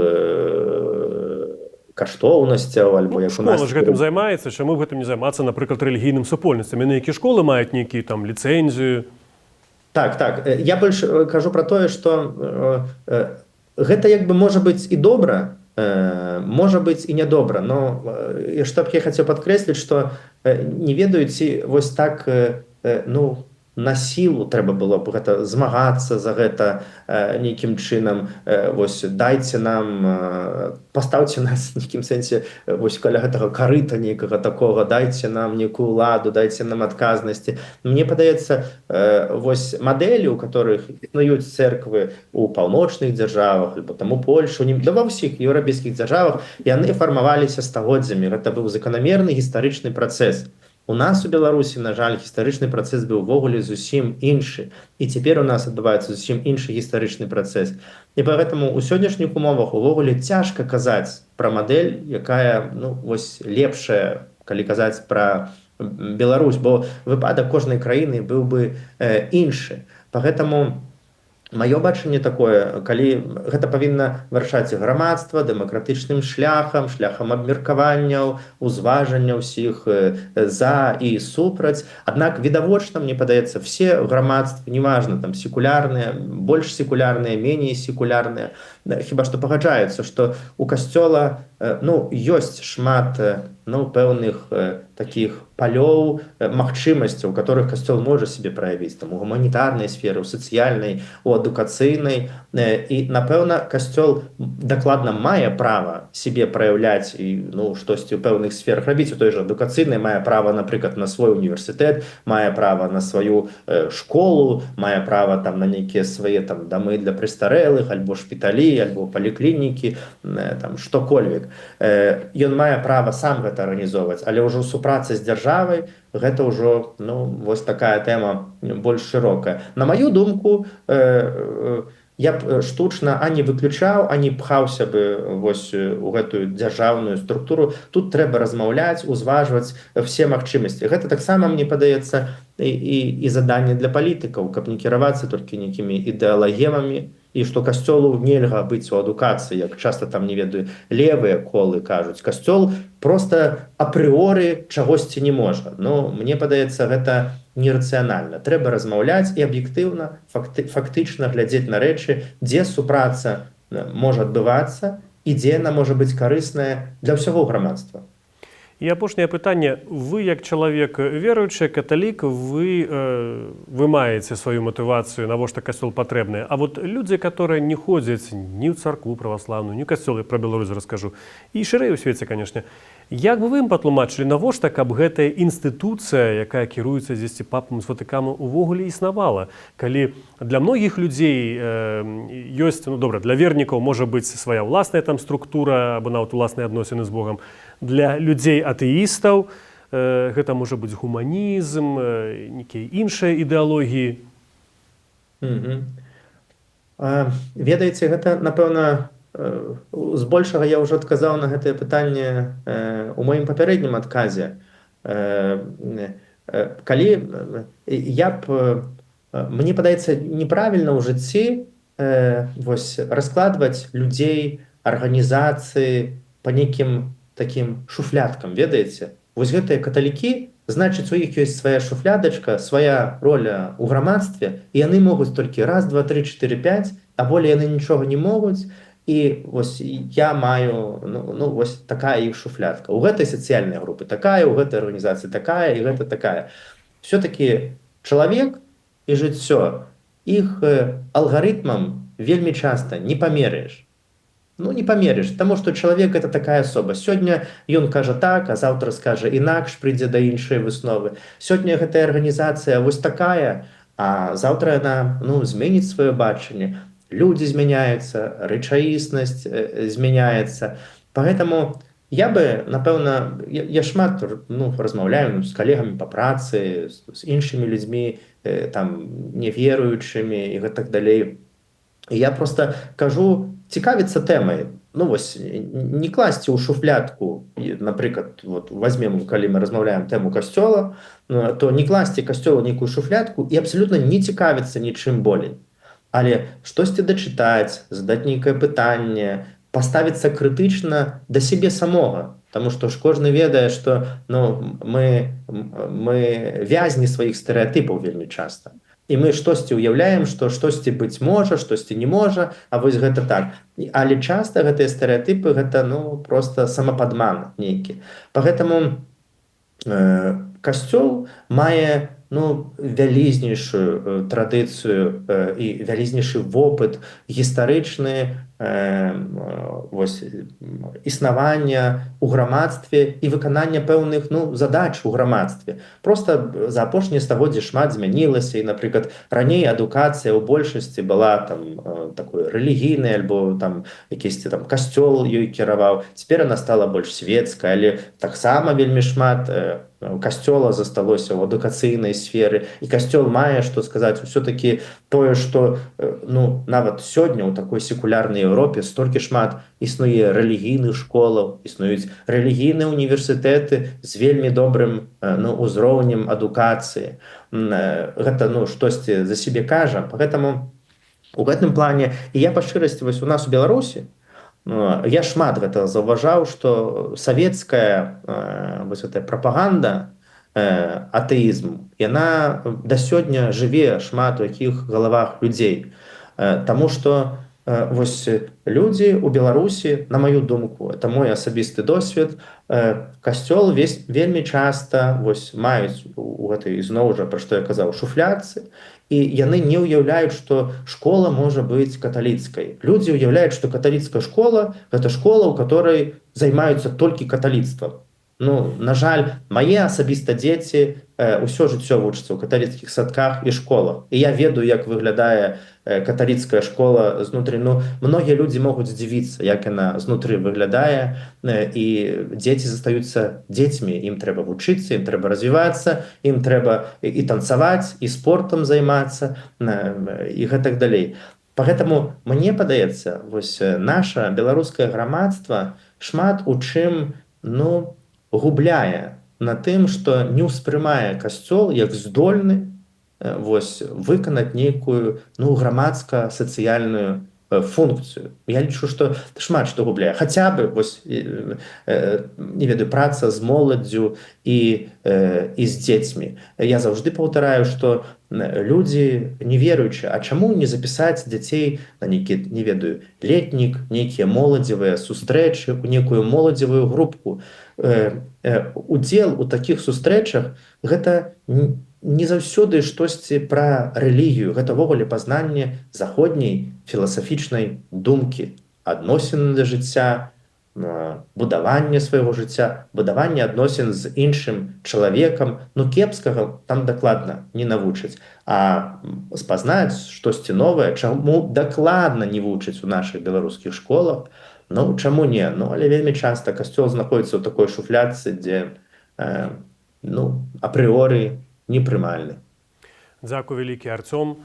каштоўнасцяў, альбо як у нас... Школа ж гэтым займаецца, чаму гэтым не займацца, напрыклад, рэлігійным супольнасцям? Яны які школы маюць нейкія там ліцэнзію? Так. Я больш кажу пра тое, што гэта як бы можа быць і добра, можа быць і нядобра. Но што б я хацеў падкрэсліць, што не ведаю, ці вось так, на сілу трэба было б гэта змагацца за гэта нейкім чынам, вось дайце нам, пастаўце нас в нейкім сэнсе вось каля гэтага карыта нейкага такога, дайце нам нейкую ўладу, дайце нам адказнасці. Мне падаецца, вось мадэлі, у которых існуюць церквы у паўночных дзяржавах, альбо там у Польшы, да ва ўсіх еўрапейскіх дзяржавах, яны фармаваліся стагоддзямі. Гэта быў заканамерны гістарычны працэс. У нас у Беларусі, на жаль, гістарычны працэс быў увогуле зусім іншы. І цяпер у нас адбываецца зусім іншы гістарычны працэс. І поэтому у сённяшніх умовах увогуле цяжка казаць пра мадэль, якая вось лепшая, калі казаць пра Беларусь, бо выпадак кожнай краіны быў бы іншы. Поэтому Маё бачанне такое, калі гэта павінна вырашаць грамадства дэмакратычным шляхам абмеркаванняў, узважання ўсіх за і супраць. Аднак відавочна, мне падаецца, все грамадствы, неважна там секулярныя, больш секулярныя, меней секулярныя, хіба што пагаджаюцца, што у касцёла ну ёсць шмат ну пэўных такіх палёў магчымасцяў, у которых касцёл можа себе праявіць там у гуманітарнай сферы, у сацыяльнай, у адукацыйнай, і напэўна касцёл дакладна мае права себе праяўляць і ну штосьці ў пэўных сферах рабіць. У той жа адукацыйнай мае права, напрыклад, на свой універсітэт, мае права на сваю школу, мае права там на нейкія свае там дамы для прэстарэлых, альбо шпіталі, альбо паліклінікі, там штокольвек. Ён мае права сам гэта арганізоўваць, але ўжо ў супрацы з дзяржавай гэта ўжо ну вось такая тэма больш шырокая. На маю думку, я б штучна ані выключаў, ані пхаўся бы вось у гэтую дзяржаўную структуру. Тут трэба размаўляць, узважваць все магчымасці. Гэта таксама, мне падаецца, і заданне для палітыкаў, каб не кіравацца толькі нейкімі ідэалагемамі, і што касцёлу нельга быць у адукацыі, як часта там, не ведаю, левыя колы кажуць. Касцёл проста апрыоры чагосьці не можа. Ну, мне падаецца, гэта нерацыянальна. Трэба размаўляць і аб'ектыўна, фактычна глядзець на рэчы, дзе супраца можа адбывацца і дзе яна можа быць карысная для ўсяго грамадства. І апошняе пытанне. Вы, як чалавек веруючы, каталік, вы маеце сваю матывацыю, навошта касцёл патрэбны. А вот людзі, которые не ходзяць ні ў царкву праваслаўную, ні ў касцёл, я пра Беларусь раскажу, і шырэй у свеце, канешне. Як бы вы ім патлумачылі, навошта, каб гэтая інстытуцыя, якая кіруецца дзесьці папам з Ватыкану, увогуле існавала? Калі для многіх людзей ёсць, ну добра, для вернікаў можа быць свая ўласная там структура, або нават уласныя адносіны з Богам. Для людзей атэістаў гэта можа быць гуманізм, нейкія іншыя ідэалогіі. Ведаеце, гэта, напэўна, збольшага я ўжо адказаў на гэтае пытанне у маім папярэднім адказе. Калі я б, мне падаецца, неправільна ў жыцці вось раскладваць людзей, арганізацыі па нейкім таким шуфляткам, ведаеце? Вось гэтыя каталікі, значыць, у іх ёсць свая шуфлядачка, свая роля ў грамадстве, і яны могуць толькі раз, два, тры, чатыры, пяць, а болей яны нічога не могуць, і вось я маю, ну вось такая іх шуфлядка. У гэтай сацыяльнай групы такая, у гэтай арганізацыі такая, і гэта такая. Все-таки чалавек і жыццё, іх алгарытмам вельмі часта не памеряеш. Ну, не памериш, таму што чалавек – гэта такая асоба. Сёння ён кажа так, а заўтра скажа інакш, прыйдзе да іншай высновы. Сёння гэтая арганізацыя вось такая, а заўтра яна зменіць сваё бачанне. Людзі змяняюцца, рэчаіснасць змяняецца. Поэтому я бы, напэўна, я шмат размаўляю з калегамі па працы, з іншымі людзьмі, там, неверуючымі і гэтак далей. Я просто кажу, цікавіцца тэмай. Ну вось, не класці ў шуфлядку, напрыклад, вот, возьмем, калі мы размаўляем тэму касцёла, то не класці касцёлу нейкую шуфлядку і абсалютна не цікавіцца нічым болей. Але штосьці дачытаць, задаць нейкае пытанне, паставіцца крытычна да сябе самога. Таму што ж кожны ведае, што мы вязні сваіх стэрэатыпаў вельмі часта. І мы штосьці ўяўляем, што штосьці быць можа, штосьці не можа, а вось гэта так. Але часта гэтыя стэрэатыпы гэта проста самападман нейкі. Пагэтаму касцёл мае вялізнейшую традыцыю і вялізнейшы вопыт гістарычны існавання ў грамадстве і выканання пэўных задач у грамадстве. Просто за апошнія стагоддзі шмат змянілася, і, напрыклад, раней адукацыя ў большасці была такой рэлігійнай, альбо якісьці касцёл ёй кіраваў. Цяпер яна стала больш светская, але таксама вельмі шмат касцёла засталося ў адукацыйнай сферы, і касцёл мае што сказаць. Усё-такі тое, што нават сёння ў такой секулярнай Еўропе столькі шмат існуе рэлігійных школаў, існуюць рэлігійныя універсітэты з вельмі добрым узроўнем адукацыі. Гэта штосьці за сябе кажа. Поэтому У гэтым плане і я па шчырасці вось у нас у Беларусі я шмат гэтага заўважаў, што савецкая вось гэтая прапаганда атэізму, яна да сёння жыве шмат у якіх галавах людзей. Таму што вось людзі ў Беларусі, на маю думку, это мой асабісты досвед, касцёл вельмі часта вось маюць у гэтай, зноў жа, пра што я казаў, шуфлядцы, і яны не ўяўляюць, што школа можа быць каталіцкай. Людзі ўяўляюць, што каталіцкая школа – гэта школа, у которой займаюцца толькі каталіцтвам. Ну, на жаль, мае асабіста дзеці ўсё жыццё вучацца ў каталіцкіх садках і школах. І я ведаю, як выглядае каталіцкая школа знутры. Ну, многія людзі могуць здзівіцца, як яна знутры выглядае, і дзеці застаюцца дзецьмі. Ім трэба вучыцца, ім трэба развівацца, ім трэба і танцаваць, і спортам займацца, і гэтак далей. Пагэтаму, мне падаецца, вось наша беларускае грамадства шмат у чым, ну, губляе на тым, што не ўспрымае касцёл як здольны вось выканаць нейкую, ну, грамадска-сацыяльную функцыю. Я лічу, што шмат што губляе. Хаця бы вось, не ведаю, праца з моладдзю і з дзецьмі. Я заўжды паўтараю, што людзі не веруючы, а чаму не запісаць дзяцей на нейкі, не ведаю, летнік, нейкія моладзевыя сустрэчы, у некую моладзевую групку. Удзел у такіх сустрэчах гэта не заўсёды штосьці пра рэлігію, гэта ўвогуле пазнанне заходняй філасафічнай думкі, адносіны да жыцця, будаванне свайго жыцця, будаванне адносін з іншым чалавекам. Ну, кепскага там дакладна не навучаць. А спазнаць штосьці новае, чаму дакладна не вучаць у нашых беларускіх школах, ну, чаму не? Ну, але вельмі часта касцёл знаходзіцца ў такой шуфлядцы, дзе, ну, апрыоры непрымальны. Дзякуй вялікі, Арцём.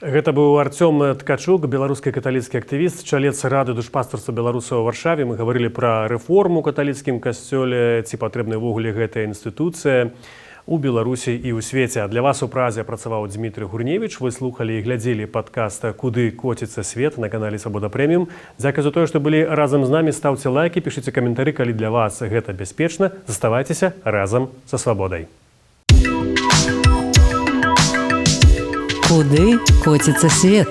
Гэта быў Арцём Ткачук, беларускі каталіцкі актывіст, чалец рады душпастарства беларусаў у Варшаве. Мы гаварылі пра рэформу ў каталіцкім касцёле, ці патрэбна ўвогуле гэтая інстытуцыя у Беларусі і ў свеце. А для вас у Празе працаваў Дзмітрый Гурневіч. Вы слухалі і глядзелі падкаст «Куды коціцца свет» на канале Свабода Прэміум. Дзякуй за тое, што былі разам з намі. Стаўце лайкі, пішыце каментары, калі для вас гэта бяспечна. Заставайцеся разам са свабодай. Куды коціцца свет?